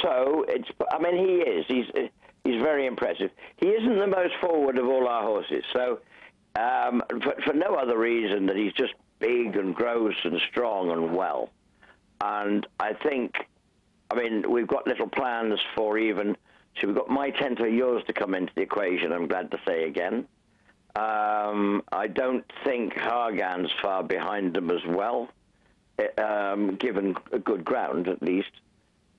So it's. I mean, he is. He's very impressive. He isn't the most forward of all our horses. So for no other reason that he's just big and gross and strong and well. And I think, I mean, we've got little plans for even. So we've got My Tenth or Yours to come into the equation. I'm glad to say again. I don't think Hargan's far behind them as well, given a good ground at least.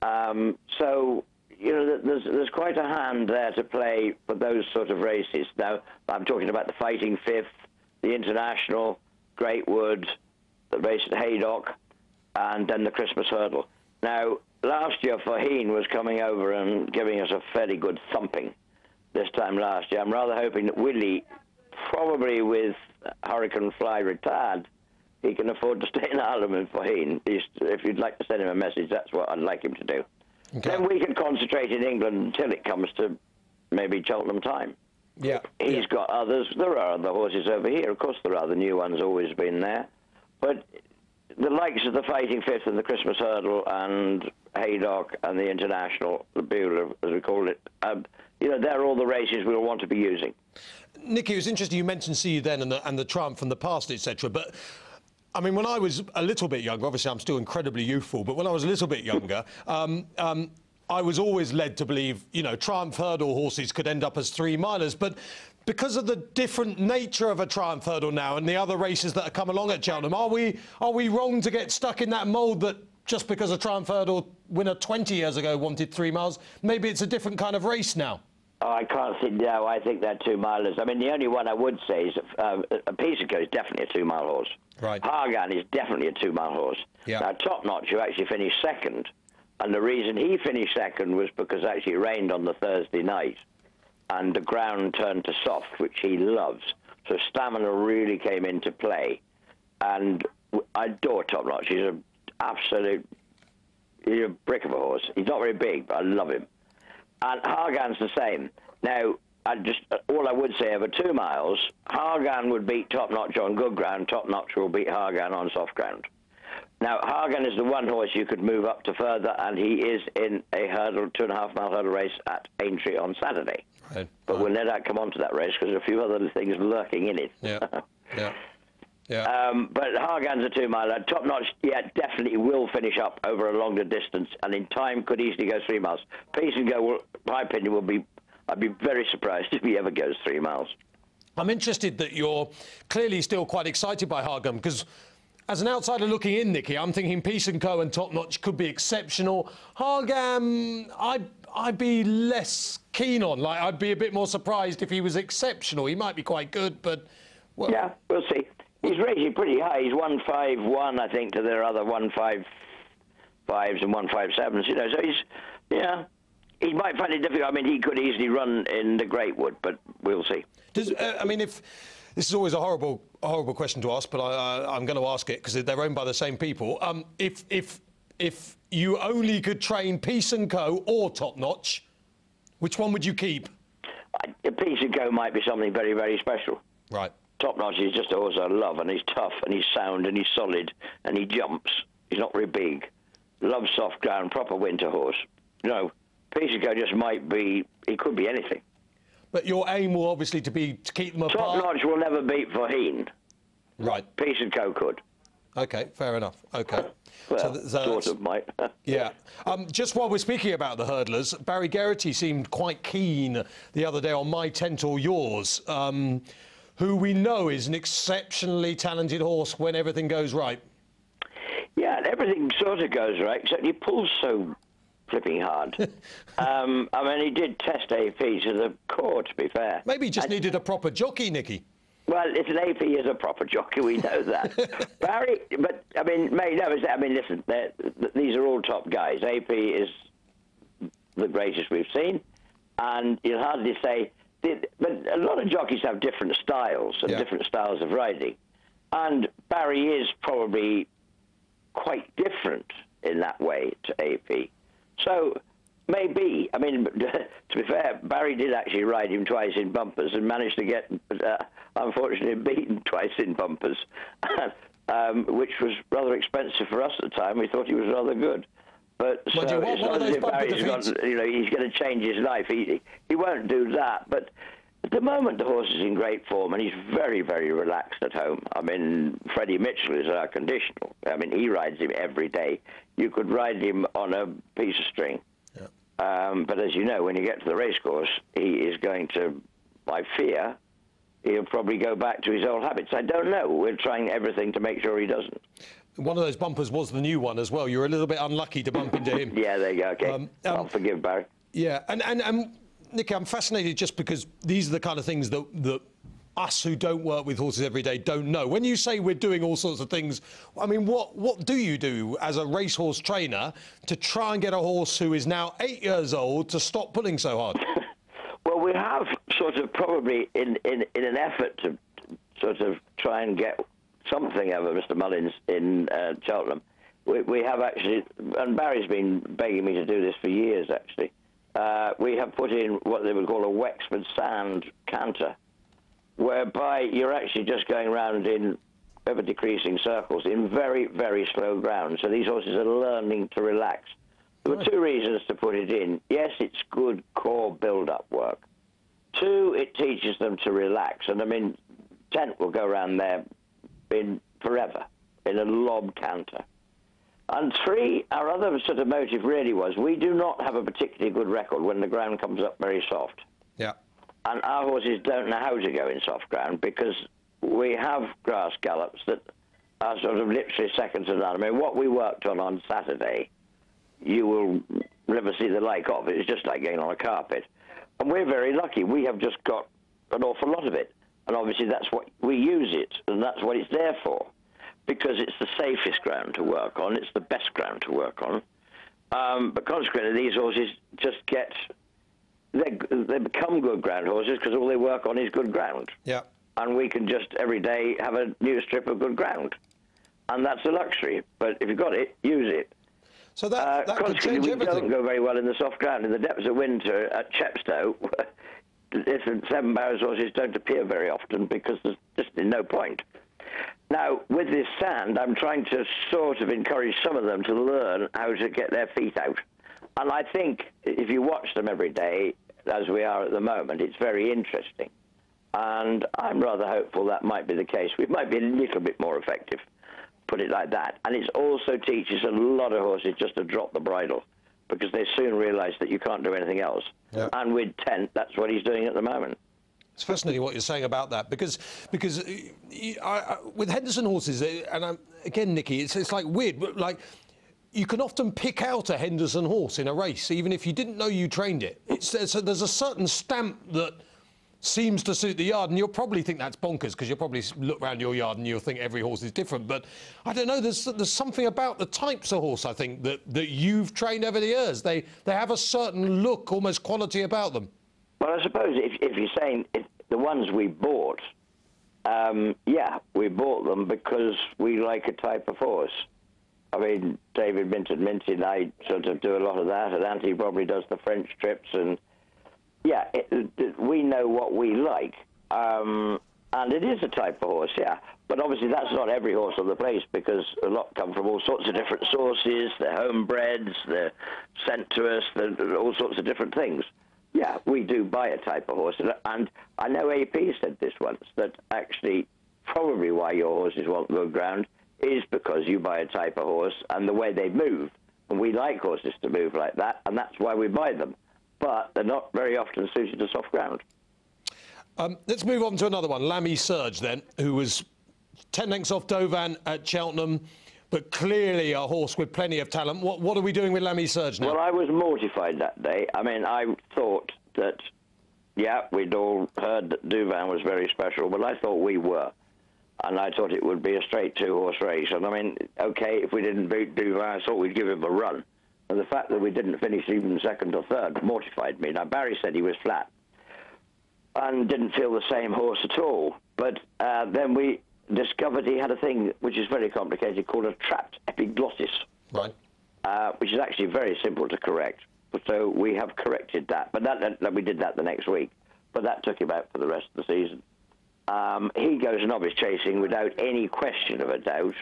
So, you know, there's quite a hand there to play for those sort of races. Now, I'm talking about the Fighting Fifth, the International, Greatwood, the race at Haydock, and then the Christmas Hurdle. Now, last year, Faheen was coming over and giving us a fairly good thumping this time last year. I'm rather hoping that Willie, probably with Hurricane Fly retired, he can afford to stay in Ireland with Faheen. If you'd like to send him a message, that's what I'd like him to do. Okay. Then we can concentrate in England until it comes to maybe Cheltenham time. Yeah. He's got others. There are other horses over here. Of course there are. The new one's always been there. But the likes of the Fighting Fifth and the Christmas Hurdle and Haydock and the International, the Beulah, as we call it, you know, they're all the races we'll want to be using. Nicky, it was interesting you mentioned See You Then and the Triumph from the past, etc. But I mean, when I was a little bit younger, obviously I'm still incredibly youthful, but when I was a little bit younger, I was always led to believe, you know, Triumph Hurdle horses could end up as 3-milers. But because of the different nature of a Triumph Hurdle now and the other races that have come along at Cheltenham, are we wrong to get stuck in that mould that just because a Triumph Hurdle winner 20 years ago wanted 3 miles, maybe it's a different kind of race now? Oh, I can't think now. I think they're 2-milers. I mean, the only one I would say is Piece of Go is definitely a 2-mile horse. Right. Hargan is definitely a 2-mile horse. Yeah. Now, Top Notch, who actually finished second, and the reason he finished second was because actually it rained on the Thursday night, and the ground turned to soft, which he loves. So stamina really came into play. And I adore Top Notch. He's an absolute he's a brick of a horse. He's not very big, but I love him. And Hargan's the same. Now, all I would say over 2 miles, Hargan would beat Top Notch on good ground. Top Notch will beat Hargan on soft ground. Now, Hargan is the one horse you could move up to further, and he is in a hurdle, 2.5-mile hurdle race at Aintree on Saturday. Right. But we'll let that come on to that race because there's a few other things lurking in it. Yeah, yeah. Yeah. But Hargan's a 2-miler. Top Notch, yeah, definitely will finish up over a longer distance, and in time could easily go 3 miles. Piece and Go, my opinion, will be. I'd be very surprised if he ever goes 3 miles. I'm interested that you're clearly still quite excited by Hargan because, as an outsider looking in, Nicky, I'm thinking Piece and Co and Top Notch could be exceptional. Hargan, I'd be less keen on. Like, I'd be a bit more surprised if he was exceptional. He might be quite good, but well, yeah, we'll see. He's racing pretty high. He's 151, I think, to their other 155s and 157s. You know, so he's, yeah, he might find it difficult. I mean, he could easily run in the Greatwood, but we'll see. I mean, if this is always a horrible question to ask, but I'm going to ask it because they're owned by the same people. If you only could train Piece and Co or Top Notch, which one would you keep? Piece and Co might be something very, very special. Right. Top Notch is just a horse I love, and he's tough, and he's sound, and he's solid, and he jumps. He's not very big. Loves soft ground, proper winter horse. You know, Piece of Go just might be, he could be anything. But your aim will obviously be to keep them apart. Top Notch will never beat Faheen. Right. Piece of Go could. OK, fair enough. OK. Well, sort of might. Yeah. Just while we're speaking about the hurdlers, Barry Geraghty seemed quite keen the other day on My Tent or Yours, who we know is an exceptionally talented horse when everything goes right. Yeah, everything sort of goes right, except he pulls so flipping hard. I mean, he did test AP to the core, to be fair. Maybe he just needed a proper jockey, Nicky. Well, it's an AP is a proper jockey, we know that. Barry, but, I mean, listen, these are all top guys. AP is the greatest we've seen, and you'll hardly say... But a lot of jockeys have different styles and different styles of riding. And Barry is probably quite different in that way to AP. So maybe, I mean, to be fair, Barry did actually ride him twice in bumpers and managed to get, unfortunately, beaten twice in bumpers. which was rather expensive for us at the time. We thought he was rather good. But Well, so it's not as if Barry's got, he's going to change his life. He won't do that. But at the moment, the horse is in great form, and he's very, very relaxed at home. I mean, Freddie Mitchell is our conditional. I mean, he rides him every day. You could ride him on a piece of string. Yeah. But as you know, when you get to the racecourse, he is going to, I fear, he'll probably go back to his old habits. I don't know. We're trying everything to make sure he doesn't. One of those bumpers was the new one as well. You're a little bit unlucky to bump into him. Yeah, there you go. Okay. I'll forgive Barry. Yeah, and Nicky, I'm fascinated just because these are the kind of things that us who don't work with horses every day don't know. When you say we're doing all sorts of things, I mean, what do you do as a racehorse trainer to try and get a horse who is now 8 years old to stop pulling so hard? Well, we have sort of probably in an effort to sort of try and get something out of Mr. Mullins in Cheltenham, we have actually, and Barry's been begging me to do this for years actually, we have put in what they would call a Wexford Sand canter, whereby you're actually just going around in ever-decreasing circles in very, very slow ground. So these horses are learning to relax. There were two reasons to put it in. Yes, it's good core build-up work. Two, it teaches them to relax. And I mean, Tent will go around there forever in a lob canter. And three, our other sort of motive really was we do not have a particularly good record when the ground comes up very soft. Yeah. And our horses don't know how to go in soft ground because we have grass gallops that are sort of literally second to none. I mean, what we worked on Saturday, you will never see the like of. It's just like going on a carpet. And we're very lucky. We have just got an awful lot of it. And obviously that's what we use it, and that's what it's there for. Because it's the safest ground to work on, it's the best ground to work on. But consequently, these horses just they become good ground horses because all they work on is good ground. Yeah. And we can just every day have a new strip of good ground. And that's a luxury. But if you've got it, use it. So that could change everything. We don't go very well in the soft ground. In the depths of winter at Chepstow, different Seven Barrows horses don't appear very often because there's just no point. Now, with this sand, I'm trying to sort of encourage some of them to learn how to get their feet out. And I think if you watch them every day, as we are at the moment, it's very interesting. And I'm rather hopeful that might be the case. We might be a little bit more effective, put it like that. And it also teaches a lot of horses just to drop the bridle because they soon realise that you can't do anything else. Yeah. And with Tent, that's what he's doing at the moment. It's fascinating what you're saying about that because with Henderson horses, and again, Nicky, it's like weird, but like you can often pick out a Henderson horse in a race, even if you didn't know you trained it. So there's a certain stamp that seems to suit the yard, and you'll probably think that's bonkers because you'll probably look around your yard and you'll think every horse is different. But I don't know, there's something about the types of horse, I think, that you've trained over the years. They have a certain look, almost quality about them. Well, I suppose if you're saying the ones we bought, yeah, we bought them because we like a type of horse. I mean, David Minton and I sort of do a lot of that, and Auntie probably does the French trips, and yeah, we know what we like. And it is a type of horse, yeah. But obviously that's not every horse on the place because a lot come from all sorts of different sources. They're homebreds, they're sent to us, they're all sorts of different things. Yeah, we do buy a type of horse. And I know AP said this once, that actually probably why your horses want good ground is because you buy a type of horse and the way they move. And we like horses to move like that, and that's why we buy them. But they're not very often suited to soft ground. Let's move on to another one, Lammy Surge then, who was 10 lengths off Dovan at Cheltenham, but clearly a horse with plenty of talent. What are we doing with Lammy Surge now? Well, I was mortified that day. I mean, I thought that, yeah, we'd all heard that Dovan was very special, but I thought we were. And I thought it would be a straight two-horse race. And I mean, OK, if we didn't beat Dovan, I thought we'd give him a run. And the fact that we didn't finish even second or third mortified me. Now, Barry said he was flat and didn't feel the same horse at all. But then we discovered he had a thing which is very complicated called a trapped epiglottis, right? Which is actually very simple to correct. So we have corrected that. But that we did that the next week. But that took him out for the rest of the season. He goes novice chasing without any question of a doubt.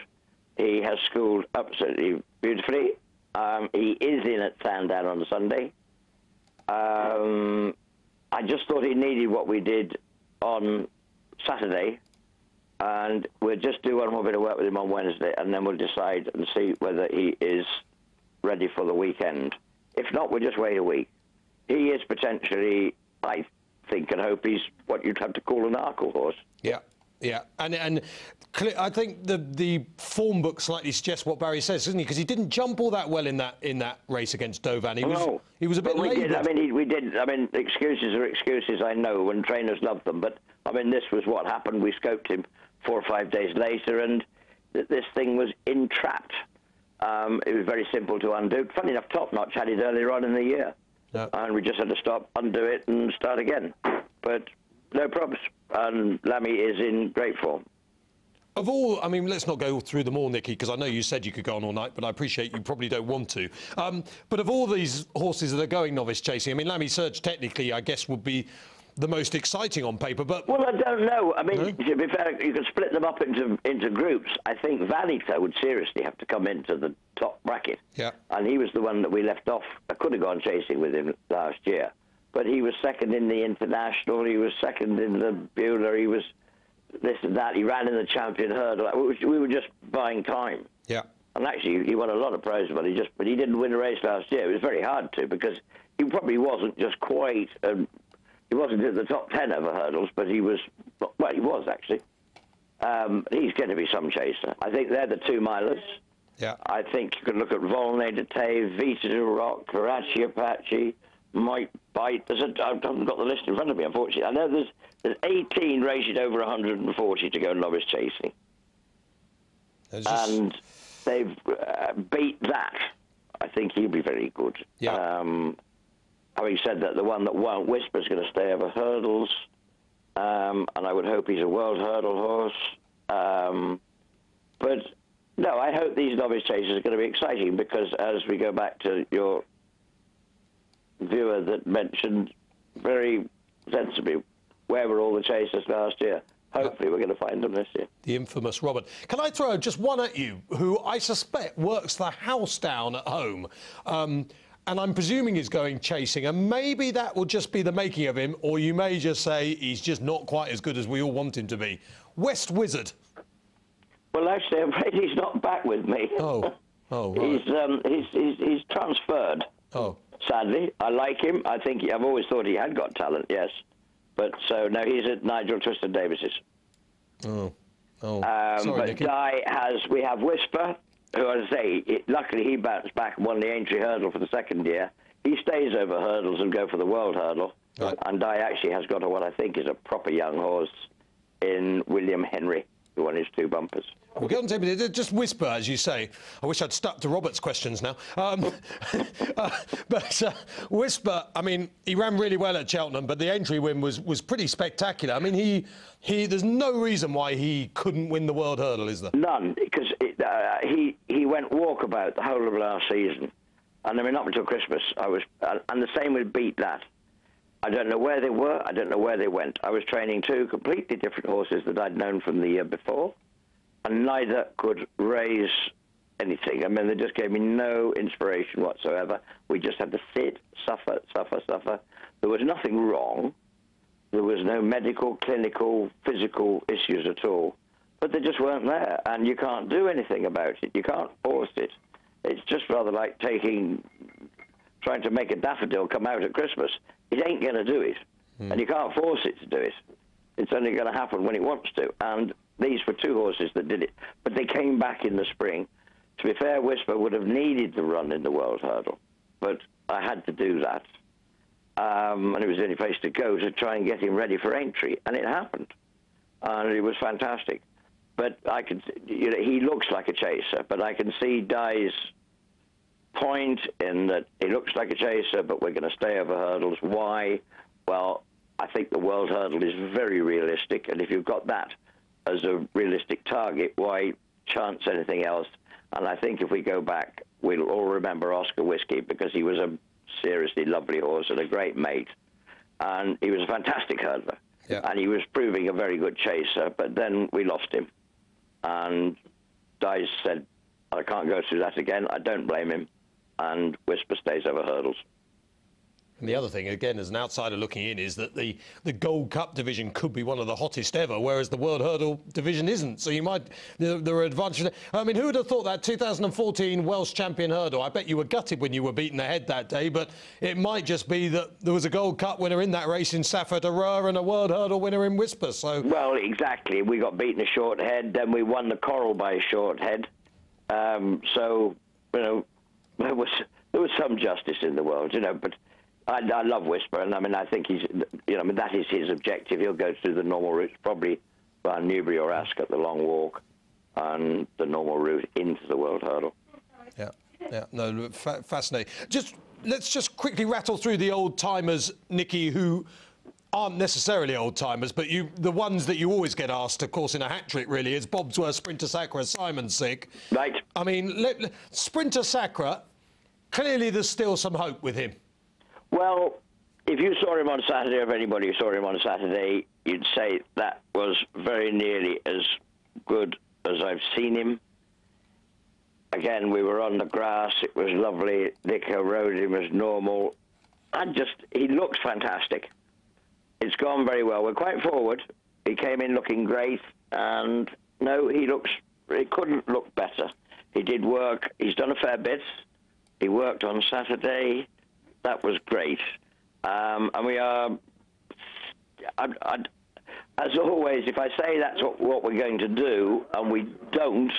He has schooled absolutely beautifully. He is in at Sandown on Sunday. I just thought he needed what we did on Saturday, and we'll just do one more bit of work with him on Wednesday, and then we'll decide and see whether he is ready for the weekend. If not, we'll just wait a week. He is potentially, I think and hope, he's what you'd have to call an Arkle horse. Yeah. Yeah, and I think the form book slightly suggests what Barry says, doesn't he? Because he didn't jump all that well in that race against Dovan. He was a bit late. I mean, we did. I mean, excuses are excuses, I know, and trainers love them. But I mean, this was what happened. We scoped him 4 or 5 days later, and this thing was entrapped. It was very simple to undo. Funny enough, Top Notch had it earlier on in the year, and we just had to stop, undo it, and start again. But no problems. And Lammy is in great form. Of all, I mean, let's not go through them all, Nicky, because I know you said you could go on all night, but I appreciate you probably don't want to. But of all these horses that are going novice chasing, I mean, Lammy Surge technically, I guess, would be the most exciting on paper, but... Well, I don't know. I mean, to be fair, you could split them up into groups. I think Vanita would seriously have to come into the top bracket. Yeah. And he was the one that we left off. I could have gone chasing with him last year. But he was second in the International, he was second in the Beulah, he was this and that. He ran in the Champion Hurdle. We were just buying time. Yeah. And actually, he won a lot of prizes, but he didn't win a race last year. It was very hard to, because he probably wasn't just quite... he wasn't in the top 10 over hurdles, but he was... Well, he was, actually. He's going to be some chaser. I think they're the 2-milers. Yeah. I think you could look at Volney de Tay, Vita de Rock, Karachi Apache... Might Bite. I haven't got the list in front of me, unfortunately. I know there's 18 rated over 140 to go novice chasing. And they've beat that. I think he'll be very good. Yeah. Having said that, the one that won't whisper is going to stay over hurdles. And I would hope he's a world hurdle horse. But, no, I hope these novice chasers are going to be exciting, because as we go back to your viewer that mentioned very sensibly where were all the chasers last year. Hopefully we're going to find them this year. The infamous Robert. Can I throw just one at you, who I suspect works the house down at home, and I'm presuming he's going chasing, and maybe that will just be the making of him, or you may just say he's just not quite as good as we all want him to be. West Wizard. Well, actually, I'm afraid he's not back with me. Oh, right. He's transferred. Oh. Sadly, I like him. I've always thought he had got talent, yes. But so now he's at Nigel Twiston Davis's. Oh. Sorry, but Nicky. We have Whisper, who, as I say, luckily he bounced back and won the Aintree Hurdle for the second year. He stays over hurdles and go for the World Hurdle. Right. And Di actually has got what I think is a proper young horse in William Henry, who won his 2 bumpers. We'll get on to it. Just Whisper, as you say. I wish I'd stuck to Robert's questions now. But Whisper, I mean, he ran really well at Cheltenham, but the entry win was pretty spectacular. I mean, there's no reason why he couldn't win the World Hurdle, is there? None, because he went walkabout the whole of last season. And I mean, up until Christmas, and the same would Beat That. I don't know where they were, I don't know where they went. I was training 2 completely different horses that I'd known from the year before, and neither could raise anything. I mean, they just gave me no inspiration whatsoever. We just had to sit, suffer. There was nothing wrong. There was no medical, clinical, physical issues at all. But they just weren't there, and you can't do anything about it. You can't force it. It's just rather like trying to make a daffodil come out at Christmas. It ain't going to do it, and you can't force it to do it. It's only going to happen when it wants to, and these were 2 horses that did it. But they came back in the spring. To be fair, Whisper would have needed the run in the World Hurdle, but I had to do that. And it was the only place to go to try and get him ready for entry, and it happened. And it was fantastic. But he looks like a chaser, but I can see Di's point in that he looks like a chaser, but we're going to stay over hurdles. Why? Well, I think the World Hurdle is very realistic, and if you've got that as a realistic target, why chance anything else? And I think if we go back, we'll all remember Oscar Whiskey, because he was a seriously lovely horse and a great mate, and he was a fantastic hurdler. and he was proving a very good chaser. But then we lost him, and Dice said, "I can't go through that again." I don't blame him, and Whisper stays over hurdles. And the other thing, again, as an outsider looking in, is that the Gold Cup division could be one of the hottest ever, whereas the World Hurdle division isn't. So you might, there are advantages. I mean, who would have thought that 2014 Welsh champion hurdle? I bet you were gutted when you were beaten ahead that day, but it might just be that there was a Gold Cup winner in that race in Safford Aurora and a World Hurdle winner in Whisper. So well, exactly. We got beaten a short head, then we won the Coral by a short head. So you know, there was some justice in the world, you know, but. I love Whisper, and I mean, I think he's, you know, I mean, that is his objective. He'll go through the normal route, probably by Newbury or Ascot, the long walk, and the normal route into the World Hurdle. Yeah, no, fascinating. Let's just quickly rattle through the old timers, Nicky, who aren't necessarily old timers, but the ones that you always get asked, of course, in a hat trick, really, is Bobsworth, Sprinter Sacra, Simon Sick. Right. I mean, Sprinter Sacra, clearly there's still some hope with him. Well, if you saw him on Saturday, or if anybody saw him on Saturday, you'd say that was very nearly as good as I've seen him. Again, we were on the grass. It was lovely. Nico rode him as normal. He looks fantastic. It's gone very well. We're quite forward. He came in looking great, and no, he couldn't look better. He did work. He's done a fair bit. He worked on Saturday. That was great. And we are, as always, if I say that's what we're going to do and we don't,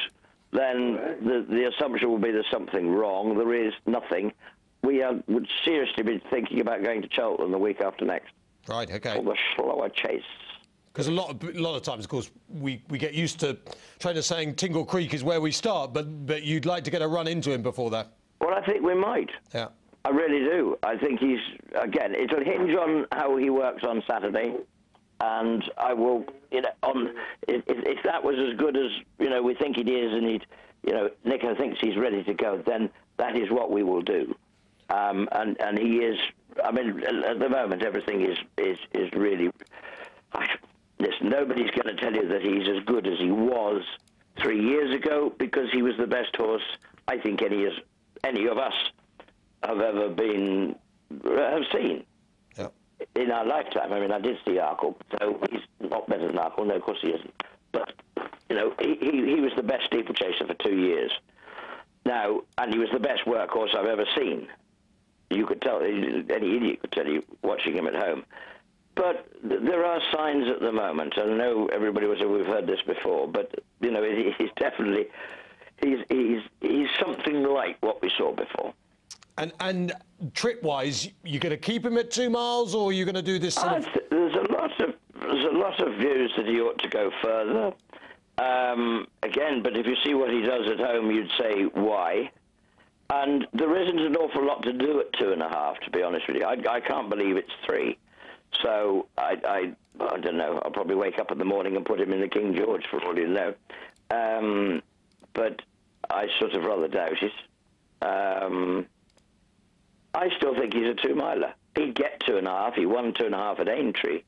then the assumption will be there's something wrong. There is nothing. We would seriously be thinking about going to Cheltenham the week after next. Right, OK. For the slower chase. Because a lot of times, of course, we get used to trainers saying Tingle Creek is where we start, but you'd like to get a run into him before that. Well, I think we might. Yeah. I really do. I think again, it'll hinge on how he works on Saturday, and I will, you know, if that was as good as, you know, we think it is, and Nico thinks he's ready to go, then that is what we will do. And he is, I mean, at the moment, everything is really, listen, nobody's going to tell you that he's as good as he was 3 years ago, because he was the best horse I think any of us have seen in our lifetime. I mean, I did see Arkle, so he's not better than Arkle. No, of course he isn't. But, you know, he was the best steeplechaser for 2 years. Now, and he was the best workhorse I've ever seen. You could tell, any idiot could tell you watching him at home. But there are signs at the moment. I know everybody will say we've heard this before, but, you know, he's definitely, he's something like what we saw before. And trip-wise, you're going to keep him at 2 miles, or are you going to do this? There's a lot of views that he ought to go further. Again, but if you see what he does at home, you'd say why. And there isn't an awful lot to do at 2.5, to be honest with you. I can't believe it's 3. So I don't know. I'll probably wake up in the morning and put him in the King George, for all you know. But I sort of rather doubt it. I still think he's a 2-miler. He'd get 2.5. He won 2.5 at Aintree.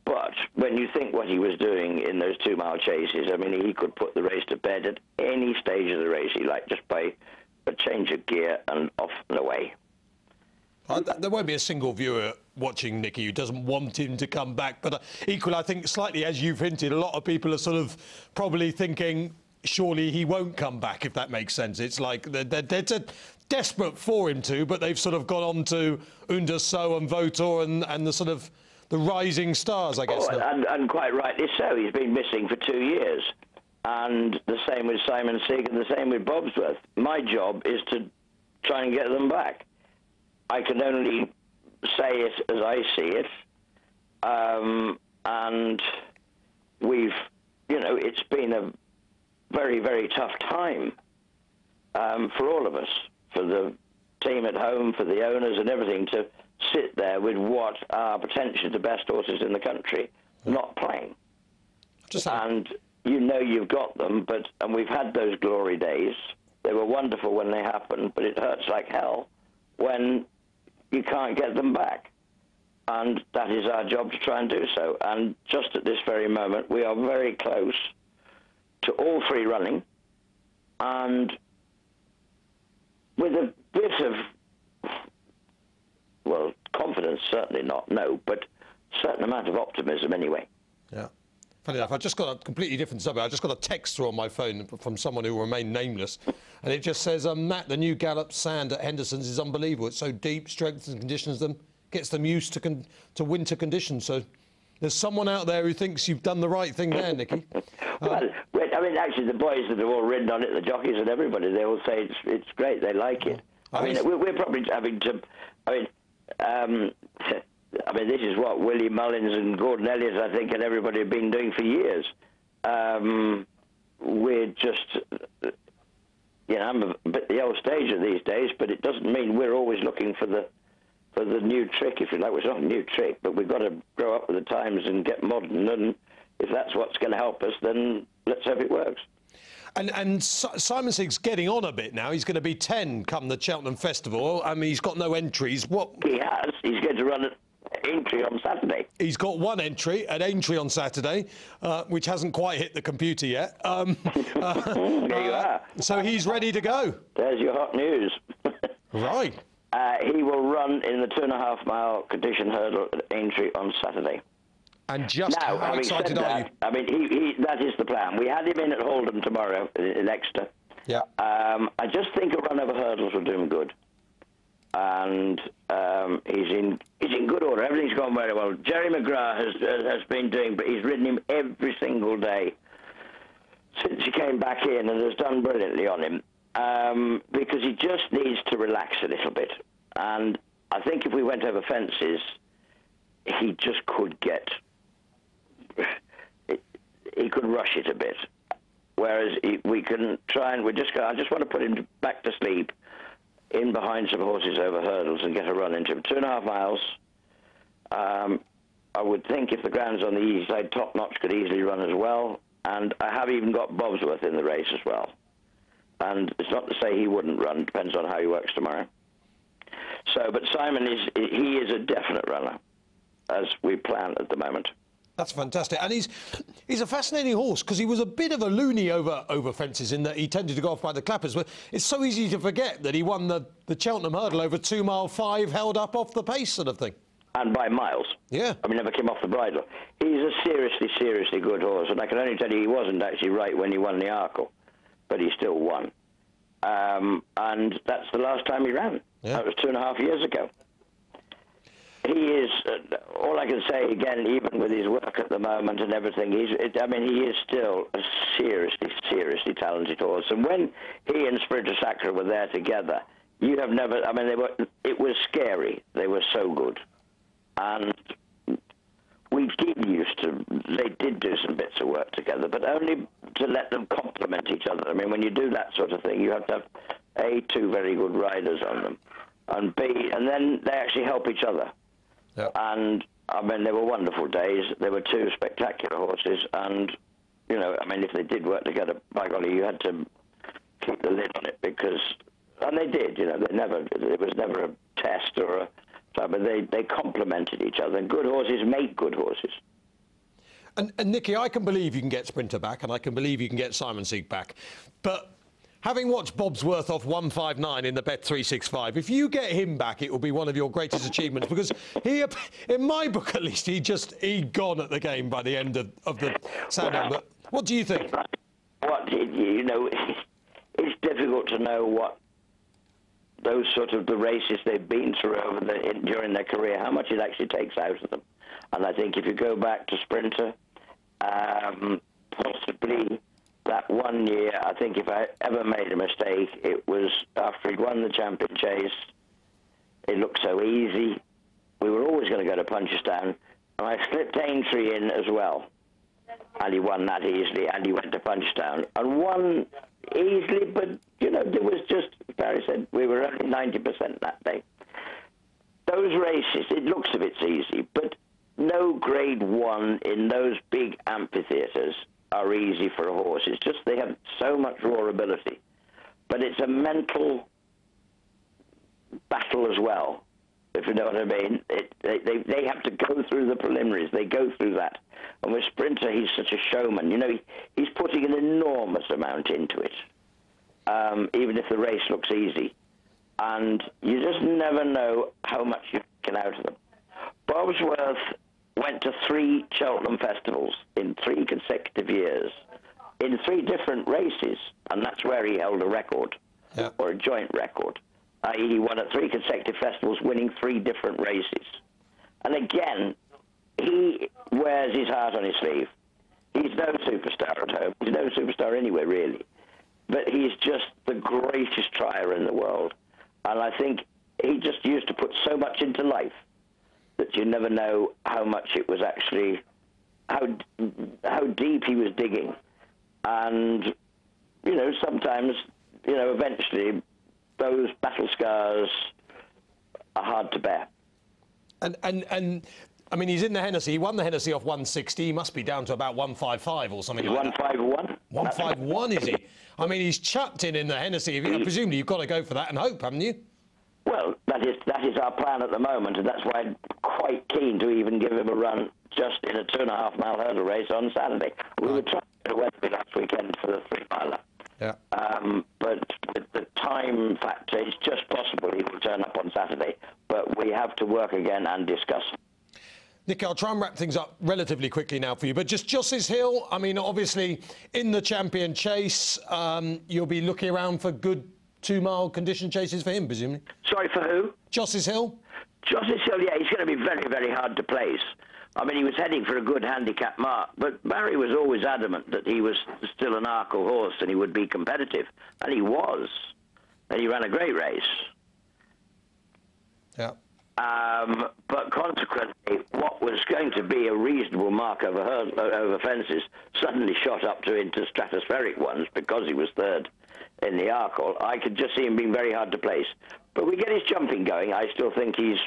But when you think what he was doing in those 2-mile chases, I mean, he could put the race to bed at any stage of the race he liked, just by a change of gear and off and away. There won't be a single viewer watching Nicky who doesn't want him to come back. But equally, I think slightly, as you've hinted, a lot of people are sort of probably thinking, surely he won't come back, if that makes sense. It's like they're desperate for him to, but they've sort of gone on to Underso and Votor and the sort of the rising stars, I guess. And quite rightly so. He's been missing for 2 years. And the same with Simon Sigg and the same with Bobsworth. My job is to try and get them back. I can only say it as I see it. And we've, you know, it's been a very, very tough time for all of us, for the team at home, for the owners and everything, to sit there with what are potentially the best horses in the country not playing. And you know you've got them, and we've had those glory days. They were wonderful when they happened, but it hurts like hell when you can't get them back. and that is our job to try and do so. And just at this very moment, we are very close to all three running, and with a bit of, well, confidence, certainly not, no, but a certain amount of optimism anyway. Yeah. Funny enough, I just got a completely different subject. I just got a text through on my phone from someone who will remain nameless, and it just says, Matt, the new Gallop sand at Henderson's is unbelievable. It's so deep, strengthens and conditions them, gets them used to winter conditions. So there's someone out there who thinks you've done the right thing there, Nicky. Well, I mean, actually, the boys that have all ridden on it, the jockeys and everybody, they all say it's great. They like it. I mean, we're probably having to. I mean, this is what Willie Mullins and Gordon Elliott, I think, and everybody have been doing for years. We're just, I'm a bit the old stager these days, but it doesn't mean we're always looking for the new trick, if you like. Well, it's not a new trick, but we've got to grow up with the times and get modern, and if that's what's going to help us, then let's hope it works. And Simon Sigg's getting on a bit now. He's going to be 10 come the Cheltenham Festival. I mean, he's got no entries. What? He has. He's going to run at Aintree on Saturday. He's got one entry at Aintree on Saturday, which hasn't quite hit the computer yet. There you are. So he's ready to go. There's your hot news. Right. He will run in the 2.5 mile condition hurdle at Aintree on Saturday. And just now, how excited are you? I mean, that is the plan. We had him in at Holdham tomorrow in Exeter. Yeah. I just think a run over hurdles will do him good. And he's in good order. Everything's gone very well. Jerry McGrath has been doing, but he's ridden him every single day since he came back in, and has done brilliantly on him because he just needs to relax a little bit. And I think if we went over fences, he just could get. He could rush it a bit, whereas we can try and I just want to put him back to sleep in behind some horses over hurdles and get a run into him. 2.5 miles. I would think if the ground's on the easy side, Top Notch could easily run as well. And I have even got Bobsworth in the race as well. And it's not to say he wouldn't run, depends on how he works tomorrow. So, but Simon is a definite runner, as we plan at the moment. That's fantastic. And he's a fascinating horse because he was a bit of a loony over fences in that he tended to go off by the clappers. But it's so easy to forget that he won the Cheltenham hurdle over 2 mile 5, held up off the pace sort of thing. And by miles. Yeah. I mean, never came off the bridle. He's a seriously, seriously good horse. And I can only tell you he wasn't actually right when he won the Arkle, but he still won. And that's the last time he ran. Yeah. That was 2.5 years ago. He is, all I can say again, even with his work at the moment and everything, he is still a seriously, seriously talented horse. And when he and Sprinter Sacre were there together, you have never, it was scary. They were so good. And we did they did do some bits of work together, but only to let them complement each other. I mean, when you do that sort of thing, you have to have, A, 2 very good riders on them, and B, and then they actually help each other. Yep. And, they were wonderful days. There were 2 spectacular horses, and, if they did work together, by golly, you had to keep the lid on it because, and they did, it was never a test or a, but they complemented each other. And good horses make good horses. And Nicky, I can believe you can get Sprinter back, and I can believe you can get Simon Sigg back. But having watched Bobsworth off 159 in the Bet 365, if you get him back, it will be one of your greatest achievements because he, in my book at least, he'd gone at the game by the end of the Sandown. But what do you think? It's difficult to know what those sort of the races they've been through during their career, how much it actually takes out of them. And I think if you go back to Sprinter, possibly that one year, I think if I ever made a mistake, it was after he'd won the Champion Chase. It looked so easy. We were always going to go to Punchestown, and I slipped Aintree in as well. And he won that easily, and he went to Punchestown and won easily, but, there was just, as Barry said, we were only 90% that day. Those races, it looks as if it's easy, but no Grade 1 in those big amphitheatres are easy for a horse. It's just they have so much raw ability. But it's a mental battle as well. if you know what I mean. They have to go through the preliminaries. They go through that. And with Sprinter, he's such a showman. You know, he's putting an enormous amount into it, even if the race looks easy. And you just never know how much you get out of them. Bosworth went to 3 Cheltenham festivals in 3 consecutive years, in 3 different races, and that's where he held a record, or a joint record. He won at 3 consecutive festivals, winning 3 different races. And again, he wears his heart on his sleeve. He's no superstar at home. He's no superstar anywhere, really. But he's just the greatest trier in the world. And I think he just used to put so much into life that you never know how much it was actually, how deep he was digging. And, you know, sometimes, you know, eventually those battle scars are hard to bear. And I mean, he's in the Hennessy. He won the Hennessy off 160. He must be down to about 155 or something like that. 151. 151, is he? I mean, he's chucked in the Hennessy. Presumably, you've got to go for that and hope, haven't you? Well, that is our plan at the moment, and that's why I'm quite keen to even give him a run just in a 2.5-mile hurdle race on Saturday. We were trying to Westby last weekend for the 3-miler. Yeah. But with the time factor, it's just possible he will turn up on Saturday. But we have to work again and discuss. Nick, I'll try and wrap things up relatively quickly now for you, but just Joss's Hill, I mean, obviously, in the champion chase, you'll be looking around for good 2-mile condition chases for him, presumably. Sorry, for who? Joss's Hill? Joss's Hill, yeah, he's going to be very, very hard to place. I mean, he was heading for a good handicap mark, but Barry was always adamant that he was still an Arkle horse and he would be competitive, and he was. And he ran a great race. Yeah. But consequently, what was going to be a reasonable mark over fences suddenly shot up into stratospheric ones because he was third in the Arkle. I could just see him being very hard to place. But we get his jumping going. I still think he's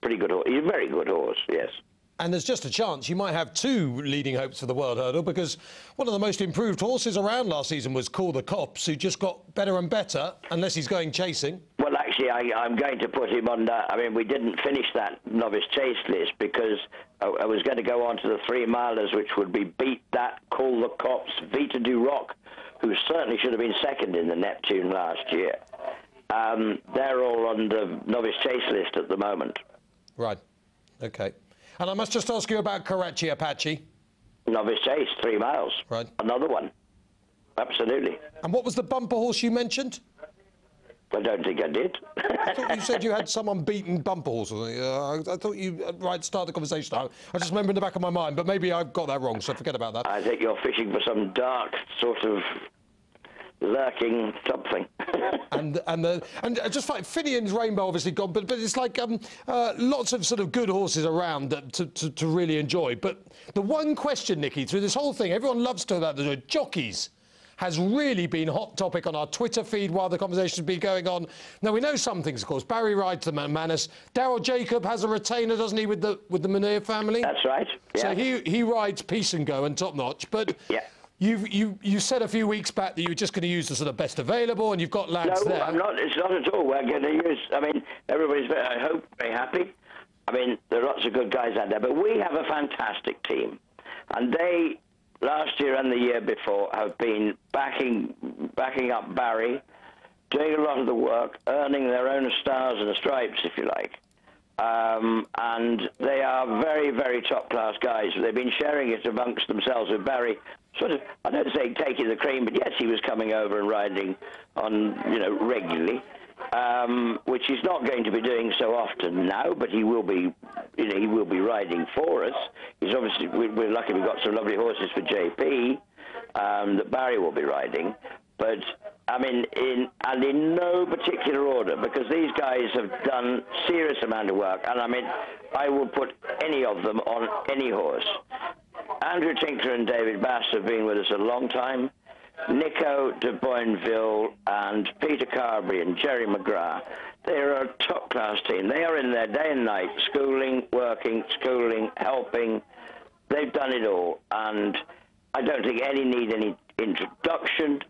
pretty good. He's a very good horse, yes. And there's just a chance you might have 2 leading hopes for the World Hurdle, because one of the most improved horses around last season was Call the Cops, who just got better and better, unless he's going chasing. Well, actually, I'm going to put him on that. I mean, we didn't finish that novice chase list because I was going to go on to the 3-milers, which would be Beat That, Call the Cops, Vita Du Roc, who certainly should have been second in the Neptune last year. They're all on the novice chase list at the moment. Right. OK. And I must just ask you about Karachi Apache. Novice chase, 3 miles. Right. Another one. Absolutely. And what was the bumper horse you mentioned? I don't think I did. I thought you said you had some unbeaten bumper horse or something. I thought you, right, start the conversation. I just remember in the back of my mind, but maybe I've got that wrong, so forget about that. I think you're fishing for some dark sort of lurking something. and just like Finian's Rainbow obviously gone, but it's like lots of sort of good horses around to really enjoy. But the one question, Nicky, through this whole thing, everyone loves to talk about the jockeys, has really been hot topic on our Twitter feed while the conversation's been going on. Now, we know some things, of course. Barry rides the Manus. Daryl Jacob has a retainer, doesn't he, with the Munir family? That's right. Yeah. So he rides Peace and Go and Top Notch, but... Yeah. You said a few weeks back that you were just going to use the sort of best available, and you've got lads there. No, I'm not. It's not at all. We're going to use. I mean, everybody's I hope very happy. I mean, there are lots of good guys out there, but we have a fantastic team, and they last year and the year before have been backing up Barry, doing a lot of the work, earning their own stars and stripes, if you like. And they are very, very top-class guys. They've been sharing it amongst themselves with Barry, sort of, I don't say taking the cream, but yes, he was coming over and riding on, regularly, which he's not going to be doing so often now, but he will be, he will be riding for us. He's obviously, we're lucky we've got some lovely horses for JP that Barry will be riding. But I mean, in no particular order, because these guys have done serious amount of work, and I mean, I will put any of them on any horse. Andrew Tinkler and David Bass have been with us a long time. Nico de Boinville and Peter Carberry and Jerry McGrath. They are a top-class team. They are in there day and night, schooling, working, helping. They've done it all, and I don't think any need any introduction.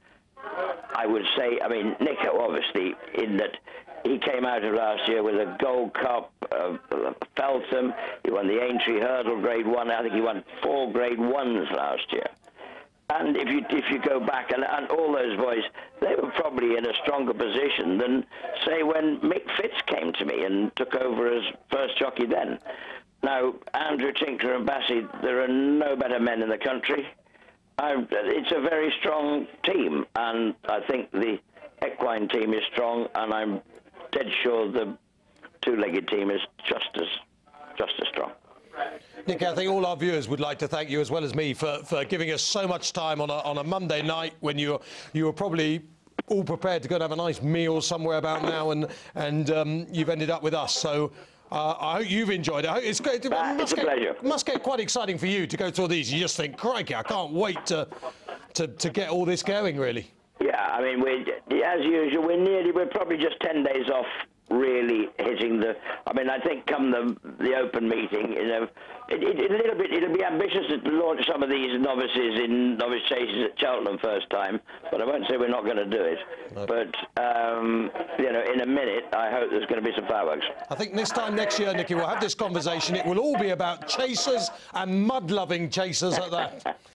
I would say, I mean, Nico, obviously, in that he came out of last year with a Gold Cup, Feltham. He won the Aintree Hurdle Grade 1. I think he won 4 Grade 1s last year. And if you go back, and all those boys, they were probably in a stronger position than, say, when Mick Fitz came to me and took over as first jockey then. Now, Andrew Tinker and Bassie, there are no better men in the country. It's a very strong team, and I think the equine team is strong, and I'm dead sure the two-legged team is just as strong. Nicky, I think all our viewers would like to thank you, as well as me, for giving us so much time on a Monday night when you were probably all prepared to go and have a nice meal somewhere about now, and you've ended up with us. So I hope you've enjoyed it. It's great. It's a pleasure. It must get quite exciting for you to go through these. You just think, crikey, I can't wait to get all this going, really. Yeah, I mean, as usual, we're probably just 10 days off really hitting the. I mean, I think come the open meeting, it'll be ambitious to launch some of these novices in novice chases at Cheltenham first time, but I won't say we're not going to do it. No. But in a minute, I hope there's going to be some fireworks. I think this time next year, Nicky, we'll have this conversation. It will all be about chasers and mud-loving chasers at that.